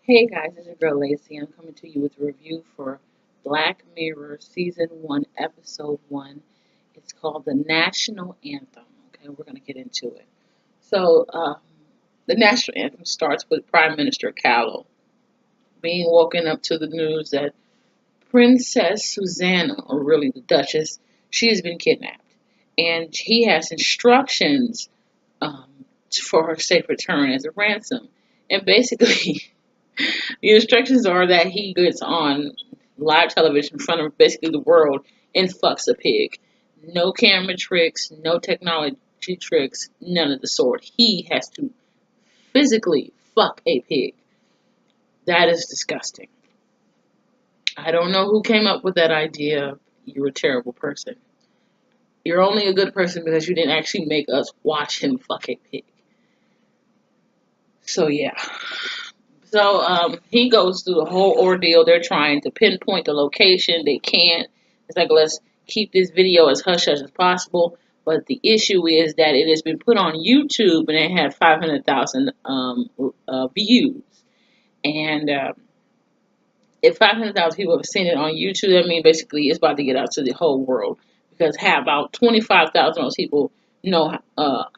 Hey guys, it's your girl Lacey. I'm coming to you with a review for Black Mirror Season 1, Episode 1. It's called The National Anthem. Okay, we're going to get into it. So, the National Anthem starts with Prime Minister Callow being woken up to the news that Princess Susanna, or really the Duchess, she has been kidnapped. And he has instructions um, for her safe return as a ransom. And basically, the instructions are that he gets on live television in front of basically the world and fucks a pig. No camera tricks, no technology tricks, none of the sort. He has to physically fuck a pig. That is disgusting. I don't know who came up with that idea. You're a terrible person. You're only a good person because you didn't actually make us watch him fuck a pig. So yeah. So he goes through the whole ordeal. They're trying to pinpoint the location. They can't. It's like, let's keep this video as hush hush as possible. But the issue is that it has been put on YouTube and it had 500,000 views. And if 500,000 people have seen it on YouTube, that means basically it's about to get out to the whole world. Because about 25,000 of those people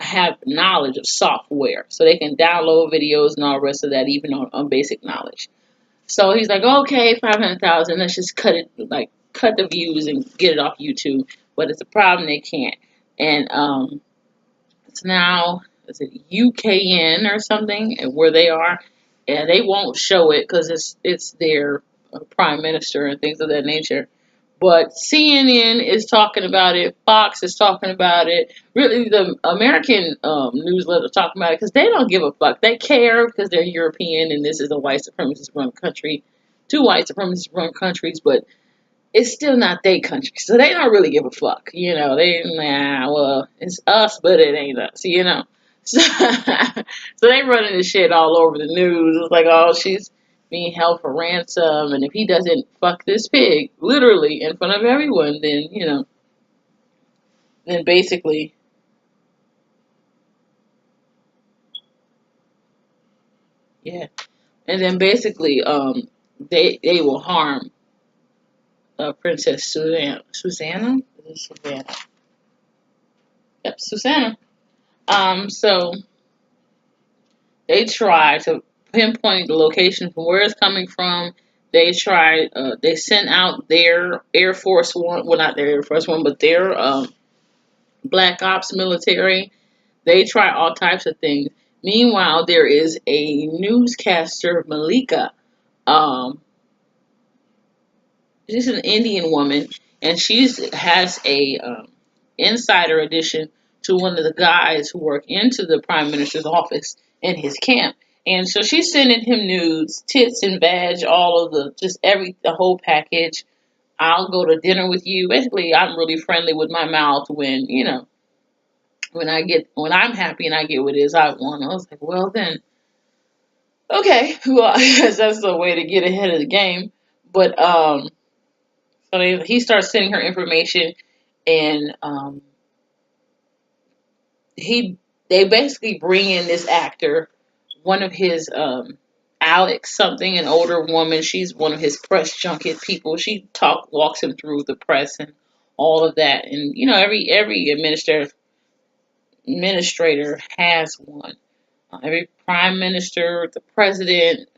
have knowledge of software. So they can download videos and all the rest of that, even on basic knowledge. So he's like, okay, 500,000, let's just cut the views and get it off YouTube. But it's a problem, they can't. And it's now, is it UKN or something, where they are? And they won't show it because it's their prime minister and things of that nature. But CNN is talking about it. Fox is talking about it. Really, the American newsletter is talking about it because they don't give a fuck. They care because they're European and this is a white supremacist run country. Two white supremacist run countries, but it's still not their country. So they don't really give a fuck. Well, it's us, but it ain't us. So, so they running this shit all over the news. It's like, oh, she's being held for ransom, and if he doesn't fuck this pig, literally in front of everyone, then basically, yeah, and then basically, they will harm Princess Susanna, is it Susanna? Yep, Susanna. So they try to pinpoint the location from where it's coming from. They sent out their Air Force One, well, not their Air Force One, but their Black Ops military. They try all types of things. Meanwhile, there is a newscaster, Malika. Um, she's an Indian woman, and she has a insider edition to one of the guys who work into the prime minister's office in his camp. And so she's sending him nudes, tits and vag, all of the whole package. I'll go to dinner with you. Basically, I'm really friendly with my mouth when I'm happy and I get what it is I want. I was like, well then, okay, well, I guess that's the way to get ahead of the game. But he starts sending her information, and he they basically bring in this actor, one of his Alex something, an older woman. She's one of his press junket people. She walks him through the press and all of that. And every administrator has one. Every prime minister, the president,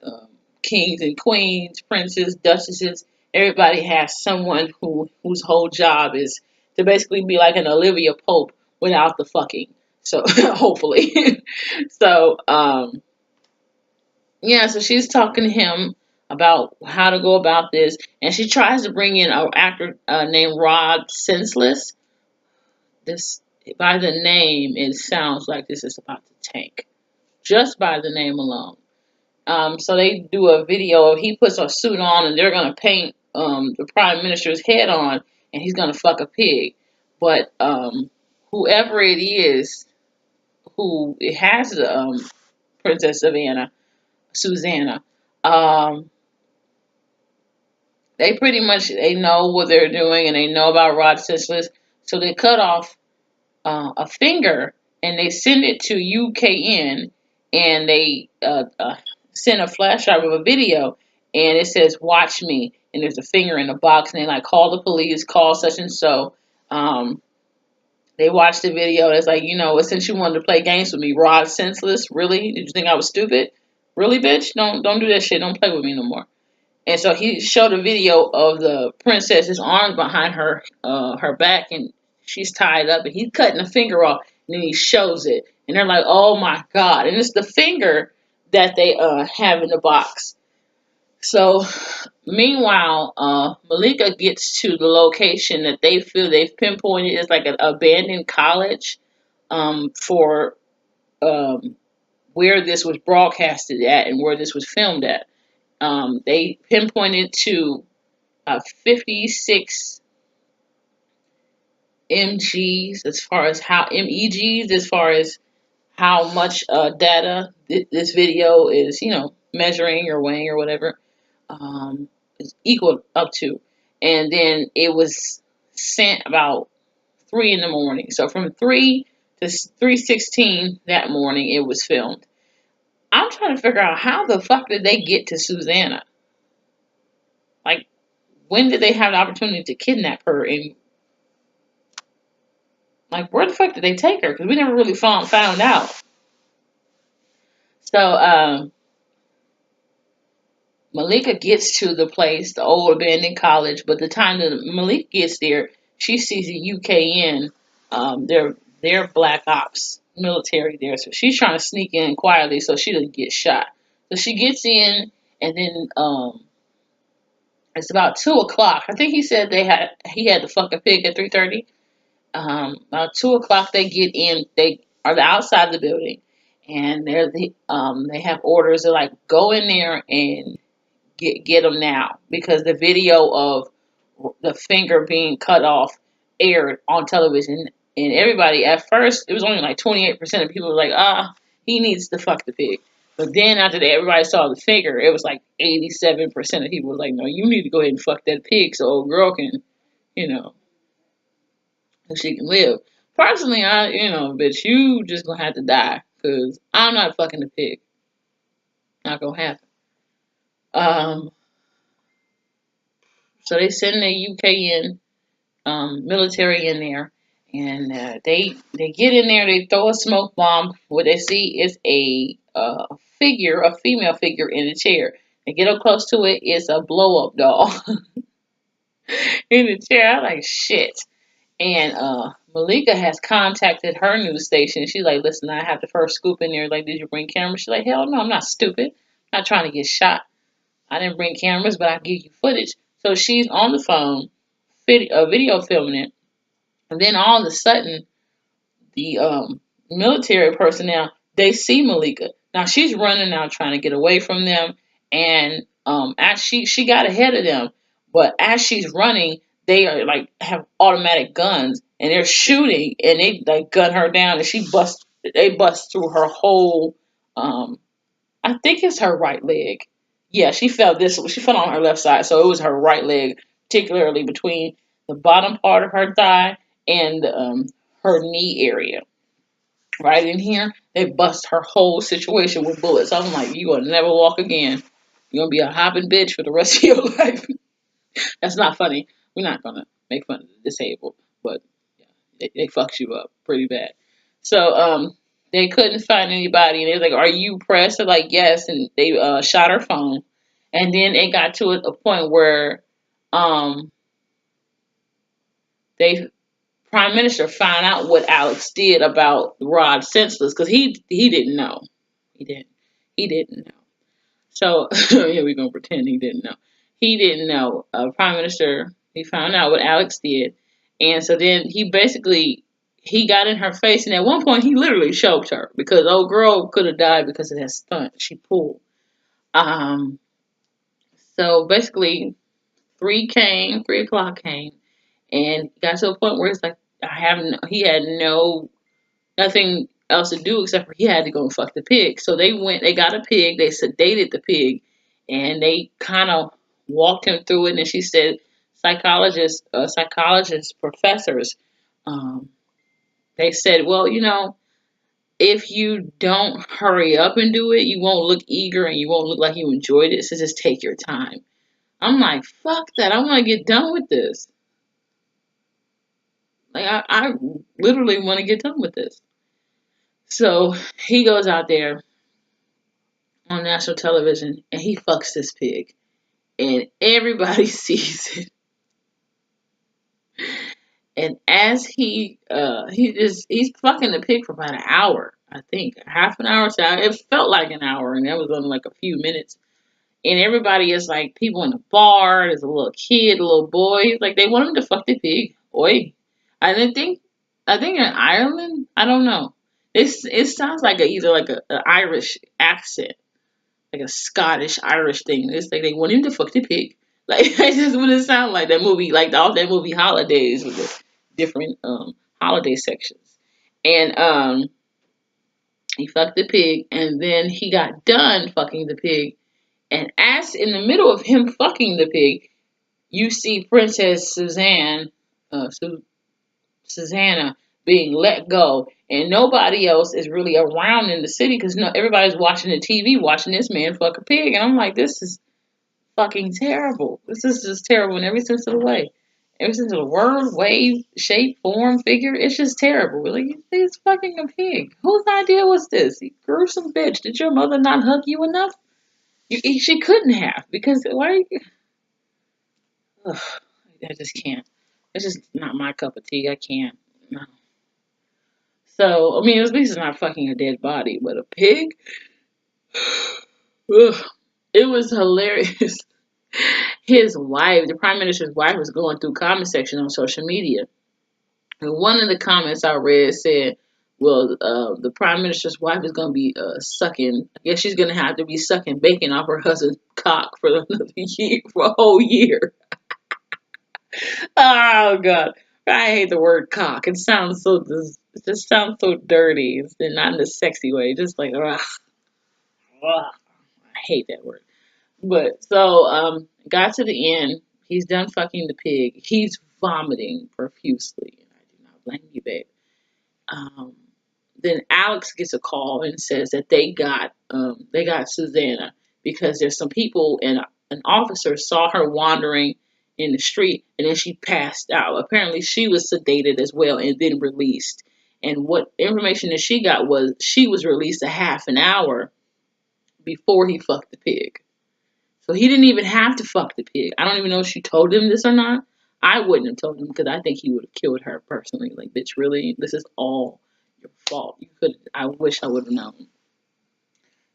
kings and queens, princes, duchesses, everybody has someone whose whole job is to basically be like an Olivia Pope without the fucking. So hopefully, so yeah. So she's talking to him about how to go about this, and she tries to bring in an actor named Rod Senseless. This by the name, it sounds like this is about to tank just by the name alone. So they do a video. He puts a suit on, and they're gonna paint the prime minister's head on, and he's gonna fuck a pig. But whoever it is who it has the Princess Susanna, um, they pretty much they know what they're doing, and they know about Rod Senseless. So they cut off a finger and they send it to UKN, and they sent a flash drive of a video, and it says "Watch me," and there's a finger in the box, and they like call the police, call such and so. They watched the video. It's like, since you wanted to play games with me, Rod senseless. Really? Did you think I was stupid? Really, bitch? Don't do that shit. Don't play with me no more. And so he showed a video of the princess's arms behind her back, and she's tied up, and he's cutting a finger off, and then he shows it, and they're like, "Oh my god!" And it's the finger that they have in the box. So, meanwhile, Malika gets to the location that they feel they've pinpointed as like an abandoned college for where this was broadcasted at and where this was filmed at. They pinpointed to 56 MGs as far as MEGs as far as how much data this video is, measuring or weighing or whatever, is equal up to. And then it was sent about 3 in the morning. So from 3 to 3:16 that morning, it was filmed. I'm trying to figure out how the fuck did they get to Susanna? Like, when did they have the opportunity to kidnap her? And like, where the fuck did they take her? Because we never really found out. So Malika gets to the place, the old abandoned college, but the time that Malika gets there, she sees the UKN, their black ops military there. So she's trying to sneak in quietly so she doesn't get shot. So she gets in, and then it's about 2 o'clock. I think he said he had to fuck a pig at 3:30. About 2 o'clock, they get in. They are outside the building, and they have orders to like go in there and get them now, because the video of the finger being cut off aired on television, and everybody at first it was only like 28% of people were like, he needs to fuck the pig. But then after that, everybody saw the finger, it was like 87% of people were like, no, you need to go ahead and fuck that pig so old girl can, so she can live. Personally, bitch, you just gonna have to die, because I'm not fucking the pig. Not gonna happen. So they send the UKN military in there, and they get in there. They throw a smoke bomb. What they see is a female figure in a chair. They get up close to it. It's a blow up doll in the chair. I'm like, shit. And Malika has contacted her news station. She's like, listen, I have the first scoop in there. Like, did you bring cameras? She's like, hell no, I'm not stupid. I'm not trying to get shot. I didn't bring cameras, but I give you footage. So she's on the phone, video filming it. And then all of a sudden, the military personnel, they see Malika. Now she's running out trying to get away from them. And as she got ahead of them. But as she's running, they are like have automatic guns, and they're shooting, and they like gun her down, and they bust through her whole I think it's her right leg. Yeah, she fell on her left side, so it was her right leg, particularly between the bottom part of her thigh and her knee area. Right in here, they bust her whole situation with bullets. I'm like, you will never walk again. You're gonna be a hopping bitch for the rest of your life. That's not funny. We're not gonna make fun of the disabled, but yeah, they fucked you up pretty bad. So they couldn't find anybody, and they was like, "Are you pressed?" They're like, "Yes," and they shot her phone, and then it got to a point where um they Prime Minister found out what Alex did about Rod senseless, because he didn't know. He didn't know. So yeah, we're gonna pretend he didn't know. He didn't know. Prime Minister, he found out what Alex did, and so then he got in her face, and at one point he literally choked her, because old girl could have died because of that stunt she pulled. Um, so basically, 3 o'clock came, and got to a point where it's like he had nothing else to do except for he had to go and fuck the pig. So they got a pig, they sedated the pig, and they kind of walked him through it. And she said, psychologists, professors, they said, well, if you don't hurry up and do it, you won't look eager and you won't look like you enjoyed it. So just take your time. I'm like, fuck that. I want to get done with this. Like, I literally want to get done with this. So he goes out there on national television and he fucks this pig. And everybody sees it. And as he's fucking the pig for about an hour, I think. Half an hour. So it felt like an hour and that was only like a few minutes. And everybody is like people in the bar. There's a little kid, a little boy. Like they want him to fuck the pig. Oi. I didn't think. I think in Ireland. I don't know. It sounds like either like a Irish accent, like a Scottish Irish thing. It's like they want him to fuck the pig. Like I just want to sound like that movie, like all that movie Holidays with the different holiday sections. And he fucked the pig, and then he got done fucking the pig. And as in the middle of him fucking the pig, you see Princess Susanna being let go, and nobody else is really around in the city because no, everybody's watching the TV, watching this man fuck a pig, and I'm like, this is fucking terrible. This is just terrible in every sense of the way. Every sense of the word, way, shape, form, figure. It's just terrible. Like, he's fucking a pig. Whose idea was this? You gruesome bitch. Did your mother not hug you enough? She couldn't have because why? Ugh, I just can't. It's just not my cup of tea. I can't. No. So I mean, at least it's not fucking a dead body, but a pig. Ugh. It was hilarious. His wife, the prime minister's wife, was going through comment section on social media, and one of the comments I read said, "Well, the prime minister's wife is going to be sucking. I guess she's going to have to be sucking bacon off her husband's cock for another year, for a whole year." Oh God, I hate the word cock. It just sounds so dirty, and not in a sexy way. Just like, ugh, ugh. I hate that word. But so, got to the end. He's done fucking the pig. He's vomiting profusely. And I do not blame you, babe. Um, then Alex gets a call and says that they got Susanna because there's some people and an officer saw her wandering in the street and then she passed out. Apparently she was sedated as well and then released. And what information that she got was she was released a half an hour before he fucked the pig. So he didn't even have to fuck the pig. I don't even know if she told him this or not. I wouldn't have told him because I think he would have killed her personally. Like, bitch, really? This is all your fault. You could. I wish I would have known.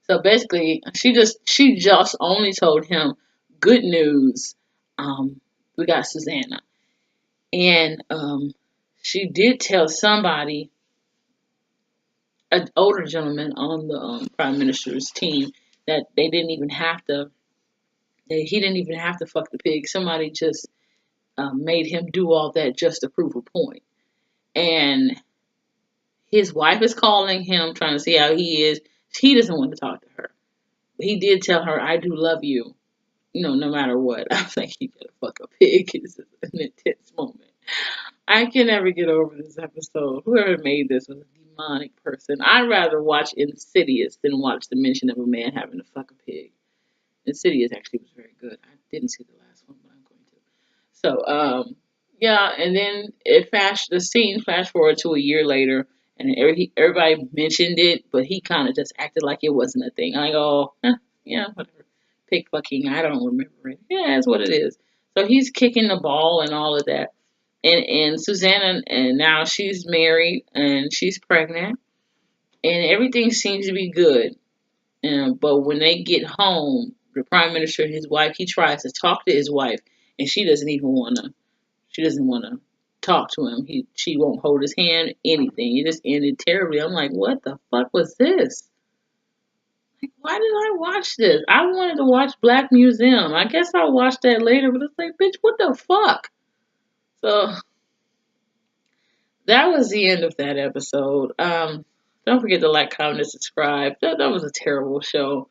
So basically, she just only told him good news. We got Susanna, and she did tell somebody, an older gentleman on the prime minister's team, that they didn't even have to. He didn't even have to fuck the pig. Somebody just made him do all that just to prove a point. And his wife is calling him, trying to see how he is. He doesn't want to talk to her. He did tell her, I do love you, no matter what. I think he could fuck a pig. It's an intense moment. I can never get over this episode. Whoever made this was a demonic person. I'd rather watch Insidious than watch the mention of a man having to fuck a pig. Insidious actually was very good. I didn't see the last one, but I'm going to. So, yeah, and then the scene flash forward to a year later, and everybody mentioned it, but he kind of just acted like it wasn't a thing. I go, yeah, whatever. Pig fucking, I don't remember it. Yeah, that's what it is. So he's kicking the ball and all of that. And Susanna, and now she's married and she's pregnant, and everything seems to be good. But when they get home, the prime minister and his wife, he tries to talk to his wife, and she doesn't even want to. She doesn't want to talk to him. She won't hold his hand. Anything. It just ended terribly. I'm like, what the fuck was this? Like, why did I watch this? I wanted to watch Black Museum. I guess I'll watch that later. But it's like, bitch, what the fuck? So that was the end of that episode. Don't forget to like, comment, and subscribe. That was a terrible show.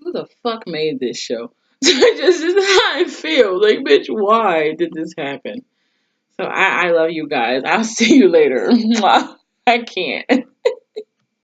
Who the fuck made this show? This is how I feel. Like, bitch, why did this happen? So I love you guys. I'll see you later. I can't.